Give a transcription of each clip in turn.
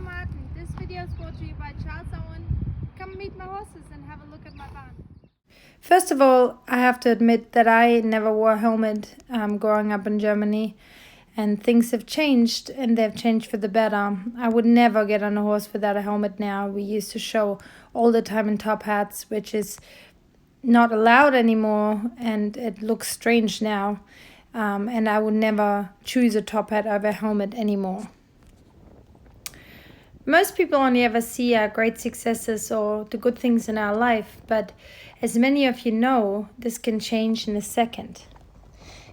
Martin. This video is brought to you by Charles Owen. Come meet my horses and have a look at my barn. First of all, I have to admit that I never wore a helmet growing up in Germany, and things have changed, and they've changed for the better. I would never get on a horse without a helmet now. We used to show all the time in top hats, which is not allowed anymore, and it looks strange now. And I would never choose a top hat over a helmet anymore. Most people only ever see our great successes or the good things in our life, but as many of you know, this can change in a second.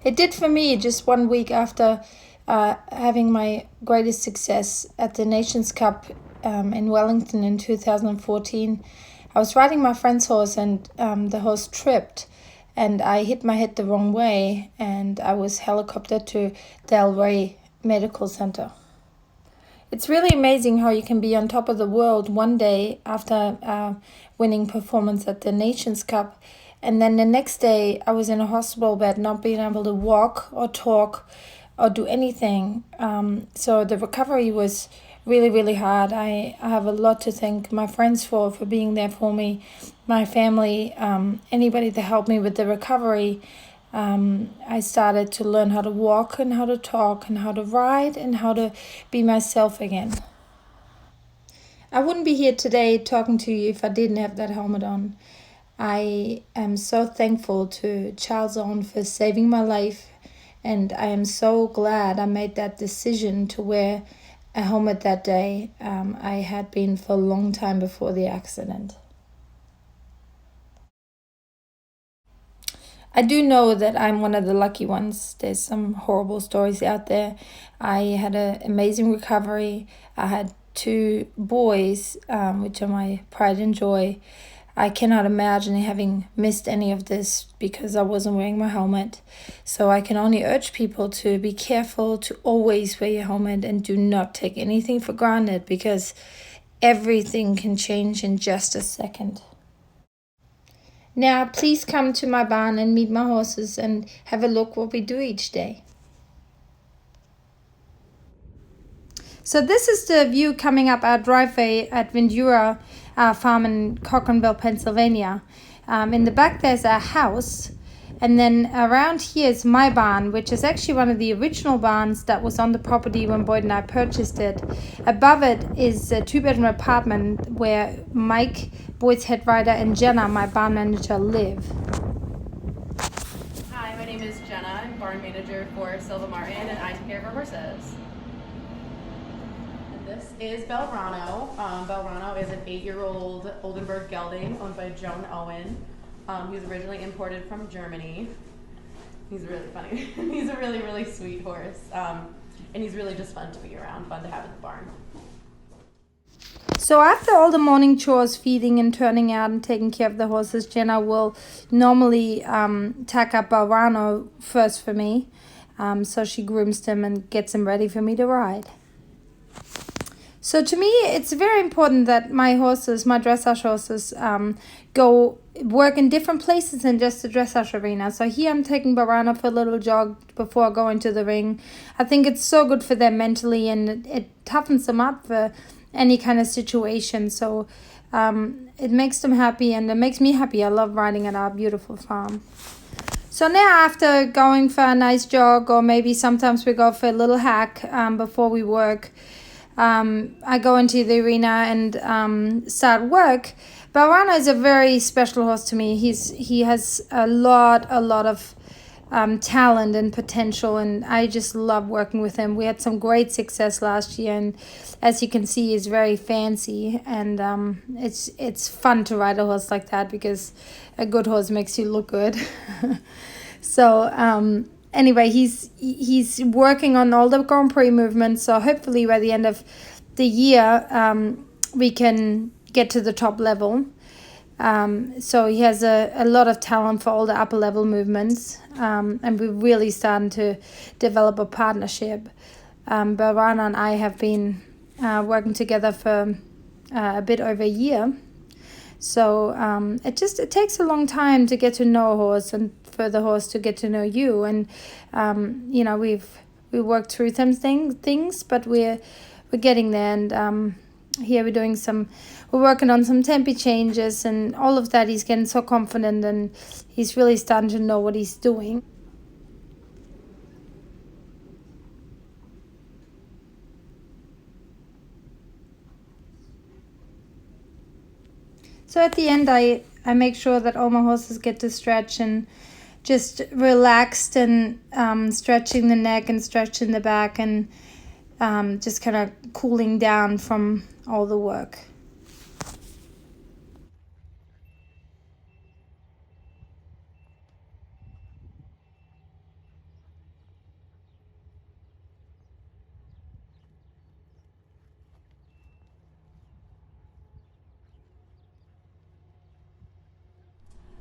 It did for me just 1 week after having my greatest success at the Nations Cup in Wellington in 2014. I was riding my friend's horse and the horse tripped and I hit my head the wrong way and I was helicoptered to Del Rey Medical Center. It's really amazing how you can be on top of the world one day after a winning performance at the Nations Cup, and then the next day I was in a hospital bed, not being able to walk or talk or do anything. So the recovery was really, really hard. I have a lot to thank my friends for being there for me, my family, anybody that helped me with the recovery. I started to learn how to walk and how to talk and how to ride and how to be myself again. I wouldn't be here today talking to you if I didn't have that helmet on. I am so thankful to Charles Owen for saving my life, and I am so glad I made that decision to wear a helmet that day. I had been for a long time before the accident. I do know that I'm one of the lucky ones. There's some horrible stories out there. I had an amazing recovery. I had 2 boys, which are my pride and joy. I cannot imagine having missed any of this because I wasn't wearing my helmet. So I can only urge people to be careful, to always wear your helmet and do not take anything for granted because everything can change in just a second. Now, please come to my barn and meet my horses and have a look what we do each day. So this is the view coming up our driveway at Vindura farm in Cochranville, Pennsylvania. In the back there's our house, and then around here is my barn, which is actually one of the original barns that was on the property when Boyd and I purchased it. Above it is a 2-bedroom apartment where Mike, Boyd's head rider, and Jenna, my barn manager, live. Hi, my name is Jenna. I'm barn manager for Silva Martin, and I take care of our horses. And this is Belrano. Belrano is an 8-year-old Oldenburg gelding owned by Joan Owen. He was originally imported from Germany. He's really funny. He's a really, really sweet horse. And he's really just fun to be around, fun to have in the barn. So after all the morning chores, feeding and turning out and taking care of the horses, Jenna will normally tack up Belrano first for me. So she grooms them and gets them ready for me to ride. So to me, it's very important that my horses, my dressage horses, go work in different places than just the dressage arena. So here I'm taking Belrano for a little jog before going to the ring. I think it's so good for them mentally, and it toughens them up for any kind of situation. So it makes them happy, and it makes me happy. I love riding at our beautiful farm. So now after going for a nice jog, or maybe sometimes we go for a little hack before we work, I go into the arena and start work. Belrano is a very special horse to me. He has a lot of talent and potential, and I just love working with him. We had some great success last year, and as you can see, he's very fancy, and it's fun to ride a horse like that because a good horse makes you look good. So anyway, he's working on all the Grand Prix movements, so hopefully by the end of the year we can get to the top level. So he has a lot of talent for all the upper level movements, and we're really starting to develop a partnership. Belrano and I have been working together for a bit over a year. So it takes a long time to get to know a horse and for the horse to get to know you. And we worked through some things, but we're we're getting there. And here we're working on some tempi changes and all of that. He's getting so confident and he's really starting to know what he's doing. So at the end, I make sure that all my horses get to stretch and just relaxed and stretching the neck and stretching the back and just kind of cooling down from all the work.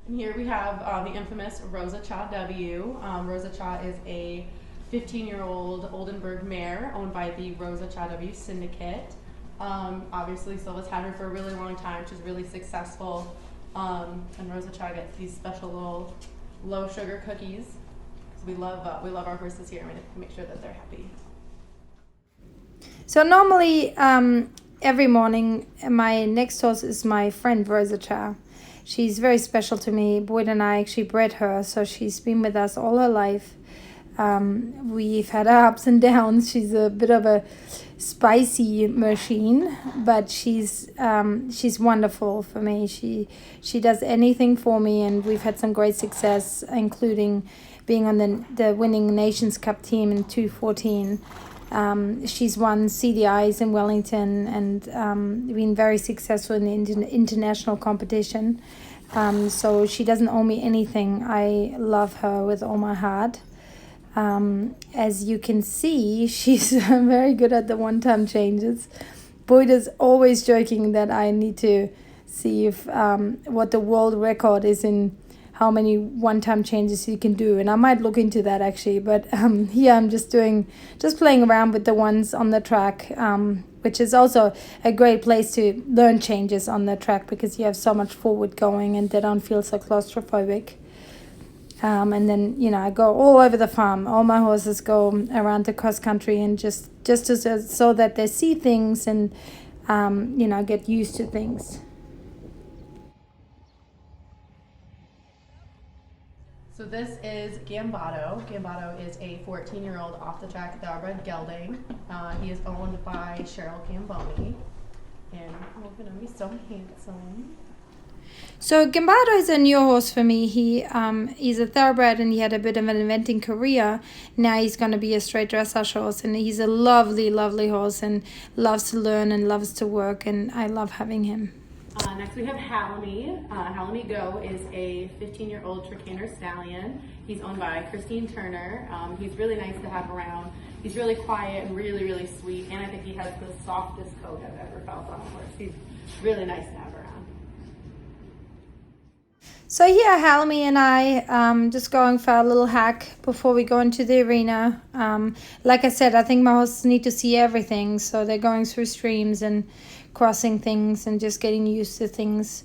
And here we have the infamous Rosa Cha W. Rosa Cha is a 15-year-old Oldenburg mare owned by the Rosa Cha W Syndicate. Obviously, Silva's had her for a really long time. She's really successful. And Rosa Cha gets these special little low sugar cookies. So we love our horses here. We make sure that they're happy. So normally, every morning, my next horse is my friend Rosa Cha. She's very special to me. Boyd and I actually bred her, so she's been with us all her life. We've had our ups and downs. She's a bit of a spicy machine, but she's wonderful for me. She does anything for me, and we've had some great success, including being on the winning Nations Cup team in 2014. She's won CDIs in Wellington and been very successful in the international competition. So she doesn't owe me anything. I love her with all my heart. As you can see, she's very good at the one-time changes. Boyd is always joking that I need to see if what the world record is in how many one-time changes you can do, and I might look into that actually. But here I'm just playing around with the ones on the track, which is also a great place to learn changes on the track because you have so much forward going and they don't feel so claustrophobic. And then I go all over the farm. All my horses go around the cross country and just so that they see things and get used to things. So this is Gambato. Gambato is a 14-year-old off-the-track thoroughbred gelding. He is owned by Cheryl Gamboni. And oh, he's so handsome. So Gambato is a new horse for me. He's a thoroughbred and he had a bit of an eventing career. Now he's going to be a straight dressage horse, and he's a lovely, lovely horse and loves to learn and loves to work, and I love having him. Next we have Halamy. Halamy Go is a 15-year-old Trakehner stallion. He's owned by Christine Turner. He's really nice to have around. He's really quiet and really, really sweet, and I think he has the softest coat I've ever felt on a horse. He's really nice to have around. So here, Halamy and I just going for a little hack before we go into the arena. Like I said, I think my horses need to see everything, so they're going through streams and crossing things and just getting used to things.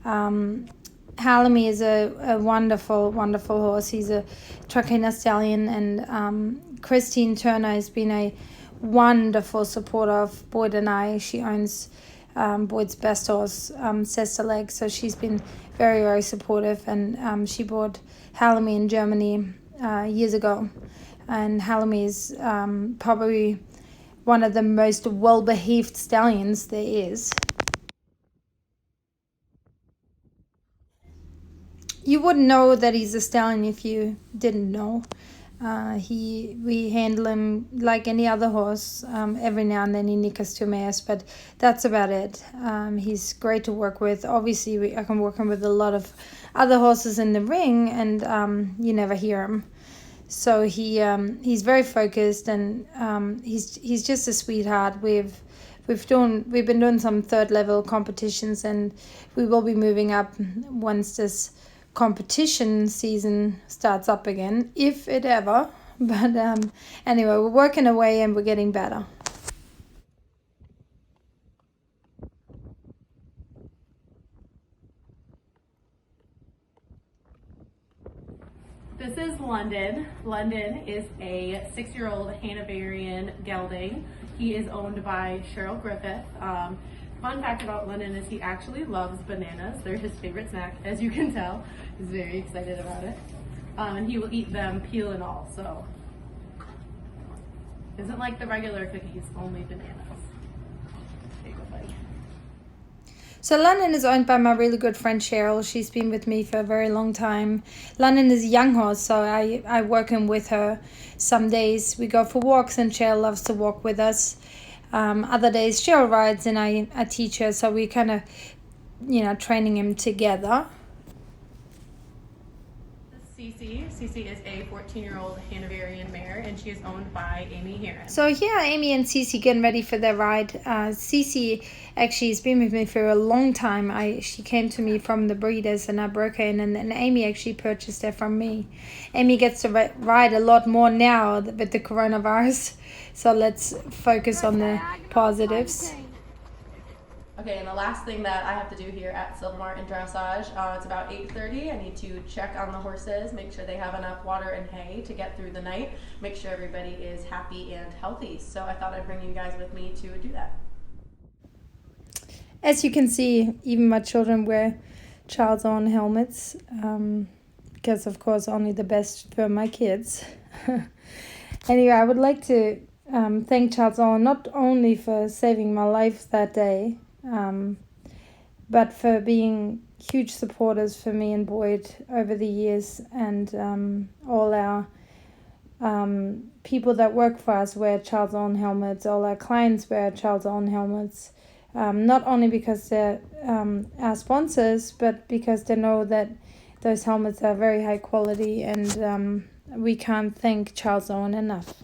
Halamy is a wonderful, wonderful horse. He's a Trakehner stallion, and Christine Turner has been a wonderful supporter of Boyd and I. She owns Boyd's best horse, Sister Leg, so she's been very, very supportive, and she bought Halamy in Germany years ago, and Halamy is probably one of the most well-behaved stallions there is. You wouldn't know that he's a stallion if you didn't know. We handle him like any other horse. Every now and then he nickers to mares, but that's about it. He's great to work with. Obviously, I can work him with a lot of other horses in the ring, and you never hear him. So he's very focused, and he's just a sweetheart. We've been doing some third level competitions, and we will be moving up once this competition season starts up again, if it ever. But anyway, we're working away and we're getting better. This is London. London is a 6-year-old Hanoverian gelding. He is owned by Cheryl Griffith. Fun fact about Lennon is he actually loves bananas. They're his favorite snack, as you can tell. He's very excited about it. And he will eat them peel and all, so. Isn't like the regular cookies, only bananas. There you go, buddy. So London is owned by my really good friend Cheryl. She's been with me for a very long time. London is a young horse, so I work him with her. Some days we go for walks and Cheryl loves to walk with us. Other days Cheryl rides and I teach her, so we kind of, training him together. Cece is a 14-year-old Hanoverian mare, and she is owned by Amy Heron. So here are Amy and Cece getting ready for their ride. Cece actually has been with me for a long time. She came to me from the breeders and I broke her in, and then Amy actually purchased her from me. Amy gets to ride a lot more now with the coronavirus, so let's focus on the positives. Okay, and the last thing that I have to do here at Silva in dressage, it's about 8:30. I need to check on the horses, make sure they have enough water and hay to get through the night, make sure everybody is happy and healthy. So I thought I'd bring you guys with me to do that. As you can see, even my children wear Charles Owen helmets, because of course only the best for my kids. Anyway, I would like to thank Charles Owen not only for saving my life that day, but for being huge supporters for me and Boyd over the years, and all our people that work for us wear Charles Owen helmets, all our clients wear Charles Owen helmets, not only because they're our sponsors, but because they know that those helmets are very high quality, and we can't thank Charles Owen enough.